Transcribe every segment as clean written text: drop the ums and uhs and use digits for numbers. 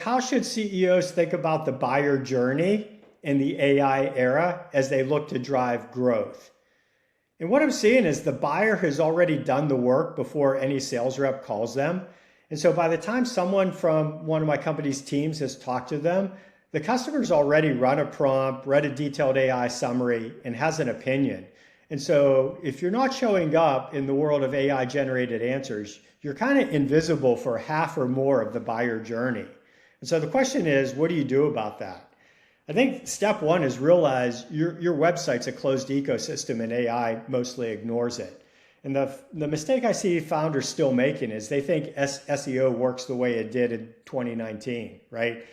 How should CEOs think about the buyer journey in the AI era as they look to drive growth? And what I'm seeing is the buyer has already done the work before any sales rep calls them. And so by the time someone from one of my company's teams has talked to them, the customer's already run a prompt, read a detailed AI summary, and has an opinion. And so if you're not showing up in the world of AI generated answers, you're kind of invisible for half or more of the buyer journey. And so the question is, what do you do about that? I think step one is realize your website's a closed ecosystem and AI mostly ignores it. And the mistake I see founders still making is they think SEO works the way it did in 2019, right?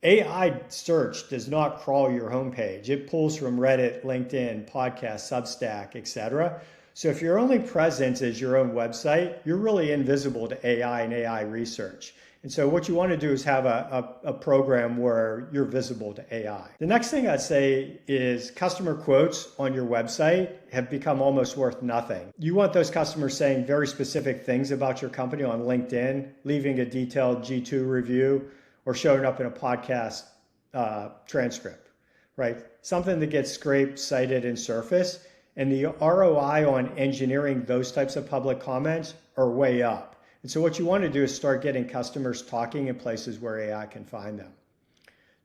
AI search does not crawl your homepage. It pulls from Reddit, LinkedIn, podcast, Substack, etc. So if your only presence is your own website, you're really invisible to AI and AI research. And so what you want to do is have a program where you're visible to AI. The next thing I'd say is customer quotes on your website have become almost worth nothing. You want those customers saying very specific things about your company on LinkedIn, leaving a detailed G2 review, or showing up in a podcast transcript, right? Something that gets scraped, cited, and surfaced. And the ROI on engineering those types of public comments are way up. And so what you want to do is start getting customers talking in places where AI can find them.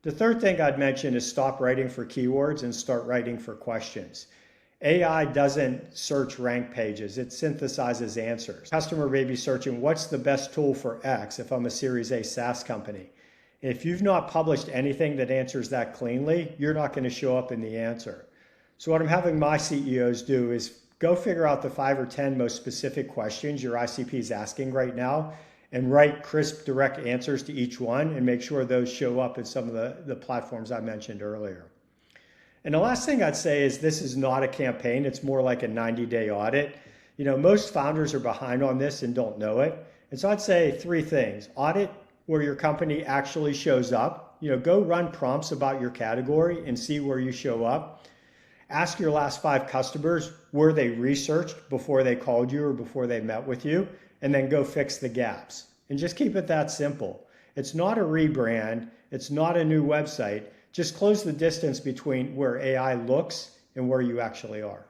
The third thing I'd mention is stop writing for keywords and start writing for questions. AI doesn't search rank pages, it synthesizes answers. Customer may be searching, what's the best tool for X if I'm a Series A SaaS company? If you've not published anything that answers that cleanly, you're not going to show up in the answer. So what I'm having my CEOs do is go figure out the 5 or 10 most specific questions your ICP is asking right now and write crisp, direct answers to each one and make sure those show up in some of the platforms I mentioned earlier. And the last thing I'd say is this is not a campaign. It's more like a 90-day audit. You know, most founders are behind on this and don't know it. And so I'd say 3 things. Audit where your company actually shows up. You know, go run prompts about your category and see where you show up. Ask your last 5 customers where they researched before they called you or before they met with you, and then go fix the gaps. And just keep it that simple. It's not a rebrand. It's not a new website. Just close the distance between where AI looks and where you actually are.